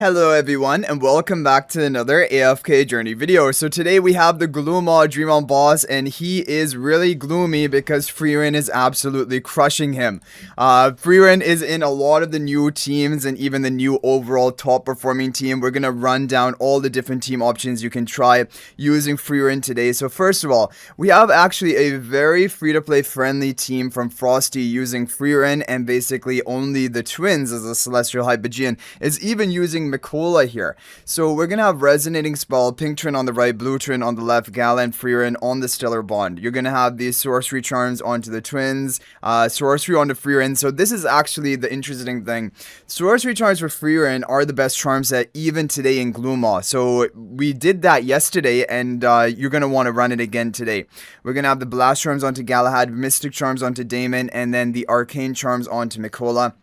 Hello everyone and welcome back to another AFK journey video. So today we have the Gloommaw Dream on boss and he is really gloomy because Frieren is absolutely crushing him. Frieren is in a lot of the new teams and even the new overall top performing team. We're gonna run down all the different team options you can try using Frieren today. So first of all, we have actually a very free-to-play friendly team from Frosty using Frieren, and basically only the twins as a Celestial Hypogean is even using Mikola here. So we're gonna have Resonating Spell, Pink Trin on the right, Blue Trin on the left, Gala and Frieren on the Stellar Bond. You're gonna have these Sorcery Charms onto the twins, Sorcery onto Frieren. So this is actually the interesting thing. Sorcery Charms for Frieren are the best charm set even today in Gloommaw. So we did that yesterday and you're gonna want to run it again today. We're gonna have the Blast Charms onto Galahad, Mystic Charms onto Damon, and then the Arcane Charms onto Mikola.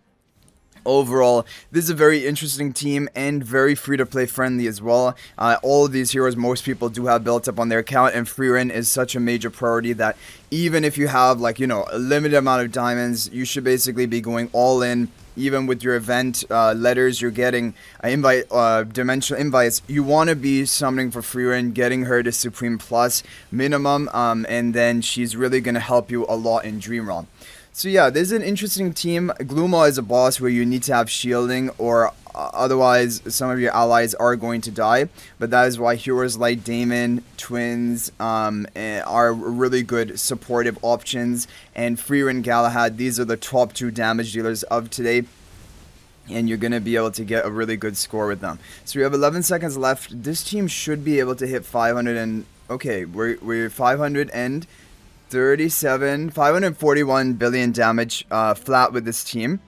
Overall, this is a very interesting team and very free-to-play friendly as well. All of these heroes most people do have built up on their account, and Frieren is such a major priority that even if you have, like, you know, a limited amount of diamonds, you should basically be going all in. Even with your event letters you're getting, dimensional invites, you want to be summoning for Frieren, getting her to Supreme Plus minimum, and then she's really going to help you a lot in Dream Realm. So yeah, this is an interesting team. Gloommaw is a boss where you need to have shielding, or otherwise some of your allies are going to die. But that is why heroes like Damon, Twins, are really good supportive options. And Frieren, Galahad, these are the top 2 damage dealers of today. And you're going to be able to get a really good score with them. So we have 11 seconds left. This team should be able to hit 500 and... Okay, we're 500 and... 541 billion damage flat with this team,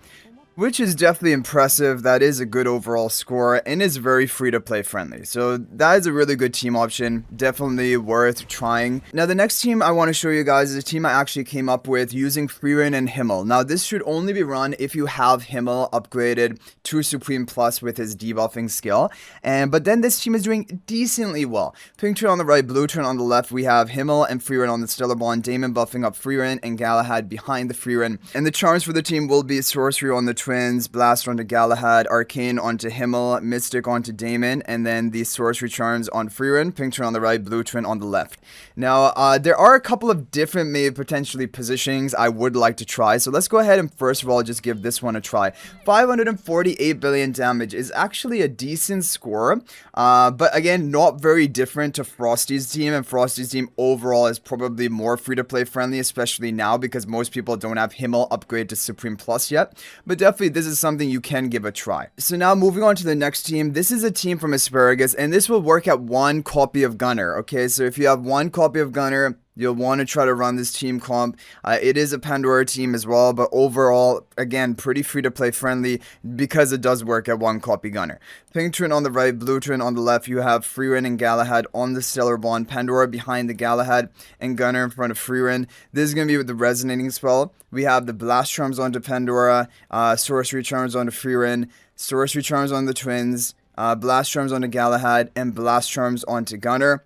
which is definitely impressive. That is a good overall score and is very free to play friendly. So that is a really good team option. Definitely worth trying. Now the next team I want to show you guys is a team I actually came up with using Frieren and Himmel. Now this should only be run if you have Himmel upgraded to Supreme Plus with his debuffing skill. But then this team is doing decently well. Pink Trin on the right, Blue Trin on the left. We have Himmel and Frieren on the Stellar Bond, Damon buffing up Frieren, and Galahad behind the Frieren. And the charms for the team will be Sorcery on the Twins, Blast onto Galahad, Arcane onto Himmel, Mystic onto Damon, and then the Sorcery Charms on Frieren, Pink Trin on the right, Blue Trin on the left. Now, there are a couple of different, maybe potentially positionings I would like to try. So let's go ahead and first of all just give this one a try. 548 billion damage is actually a decent score, but again, not very different to Frosty's team, and Frosty's team overall is probably more free-to-play friendly, especially now because most people don't have Himmel upgrade to Supreme Plus yet. But definitely this is something you can give a try. So now moving on to the next team. This is a team from Asparagus, and this will work at 1 copy of Gunnar. Okay, so if you have 1 copy of Gunnar, you'll want to try to run this team comp. It is a Pandora team as well, but overall, again, pretty free-to-play friendly because it does work at 1 copy Gunnar. Pink Trin on the right, Blue Trin on the left. You have Frieren and Galahad on the Stellar Bond, Pandora behind the Galahad, and Gunnar in front of Frieren. This is going to be with the Resonating Spell. We have the Blast Charms onto Pandora, Sorcery Charms onto Frieren, Sorcery Charms on the Twins, Blast Charms onto Galahad, and Blast Charms onto Gunnar.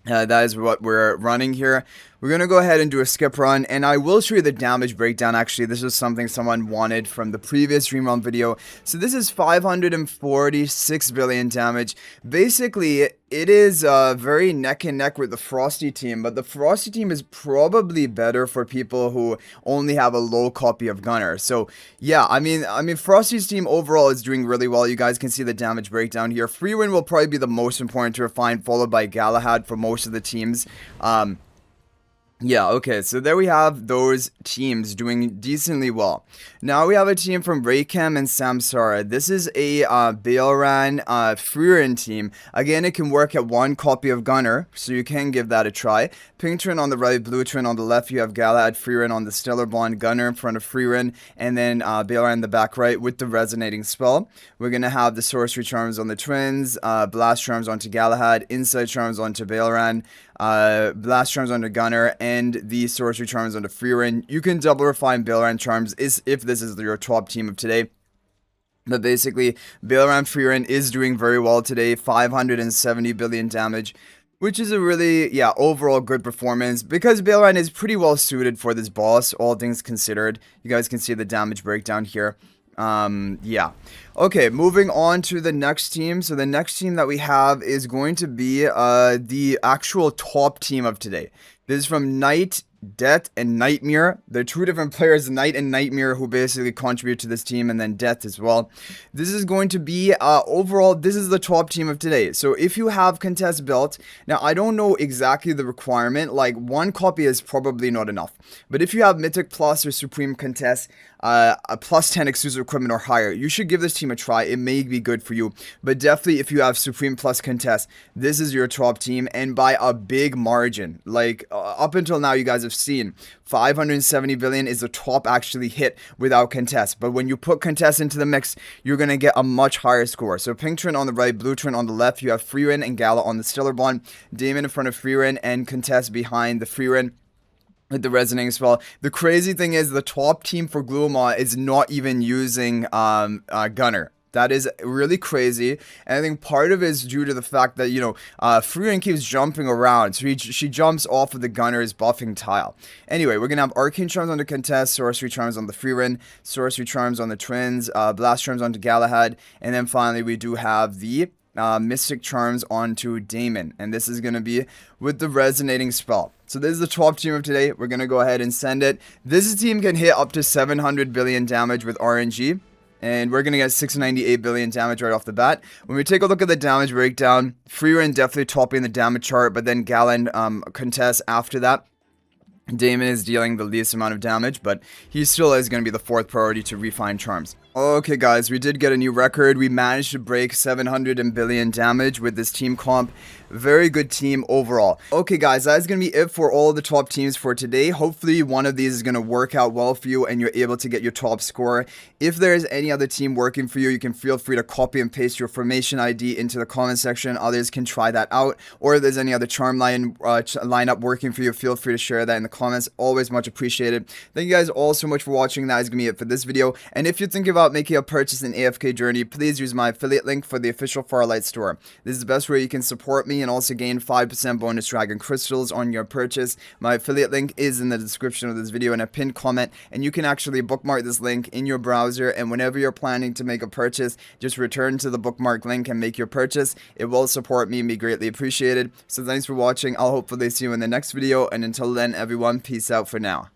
That is what we're running here. We're going to go ahead and do a skip run, and I will show you the damage breakdown. Actually, this is something someone wanted from the previous Dream Realm video. So this is 546 billion damage. Basically, it is very neck and neck with the Frosty team, but the Frosty team is probably better for people who only have a low copy of Gunnar. So yeah, I mean Frosty's team overall is doing really well. You guys can see the damage breakdown here. Frieren will probably be the most important to refine, followed by Galahad for most of the teams. Yeah, okay, so there we have those teams doing decently well. Now we have a team from Raycam and Samsara. This is a Baelran Frieren team. Again, it can work at 1 copy of Gunnar, so you can give that a try. Pink Trin on the right, Blue Trin on the left. You have Galahad, Frieren on the Stellar Bond, Gunnar in front of Frieren, and then Baelran in the back right with the Resonating Spell. We're going to have the Sorcery Charms on the Twins, Blast Charms onto Galahad, Insight Charms onto Baelran, Blast Charms onto Gunnar, and the Sorcery Charms onto Frieren. You can double refine Baelran Charms if this is your top team of today. But basically, Baelran Frieren is doing very well today, 570 billion damage, which is a really, yeah, overall good performance because Baelran is pretty well suited for this boss, all things considered. You guys can see the damage breakdown here. Yeah. Okay, moving on to the next team. So the next team that we have is going to be the actual top team of today. This is from Knight, Death, and Nightmare. They're two different players, Knight and Nightmare, who basically contribute to this team, and then Death as well. This is going to be, overall, this is the top team of today. So if you have Contest built, now I don't know exactly the requirement, like one copy is probably not enough. But if you have Mythic Plus or Supreme Contest, a plus 10 exclusive equipment or higher, you should give this team a try. It may be good for you, but definitely if you have Supreme Plus Contest, this is your top team, and by a big margin. Like up until now, you guys have seen 570 billion is the top actually hit without Contest, but when you put Contest into the mix, you're gonna get a much higher score. So Pink Trent on the right, Blue Trent on the left, you have Frieren and Gala on the Stellar Bond, Damon in front of Frieren, and Contest behind the Frieren with the resonating spell. The crazy thing is the top team for Gloommaw is not even using Gunnar. That is really crazy, and I think part of it is due to the fact that, you know, Frieren keeps jumping around, so she jumps off of the Gunnar's buffing tile. Anyway, we're gonna have Arcane Charms on the Contest, Sorcery Charms on the Frieren, Sorcery Charms on the Twins, Blast Charms onto Galahad, and then finally we do have the Mystic Charms onto Damon, and this is going to be with the resonating spell. So this is the top team of today. We're going to go ahead and send it. This team can hit up to 700 billion damage with RNG, and we're going to get 698 billion damage right off the bat. When we take a look at the damage breakdown, Frieren definitely topping the damage chart, but then Galen Contest after that. Damon is dealing the least amount of damage, but he still is going to be the fourth priority to refine charms. Okay guys, we did get a new record. We managed to break 700 billion damage with this team comp. Very good team overall. Okay guys, that is going to be it for all the top teams for today. Hopefully one of these is going to work out well for you and you're able to get your top score. If there's any other team working for you, you can feel free to copy and paste your formation ID into the comment section. Others can try that out. Or if there's any other charm lineup working for you, feel free to share that in the comments. Always much appreciated. Thank you guys all so much for watching. That is going to be it for this video. And if you're thinking about making a purchase in AFK Journey, please use my affiliate link for the official Farlight store. This is the best way you can support me and also gain 5% bonus dragon crystals on your purchase. My affiliate link is in the description of this video in a pinned comment, and you can actually bookmark this link in your browser, and whenever you're planning to make a purchase, just return to the bookmark link and make your purchase. It will support me and be greatly appreciated. So thanks for watching. I'll hopefully see you in the next video, and until then everyone, peace out for now.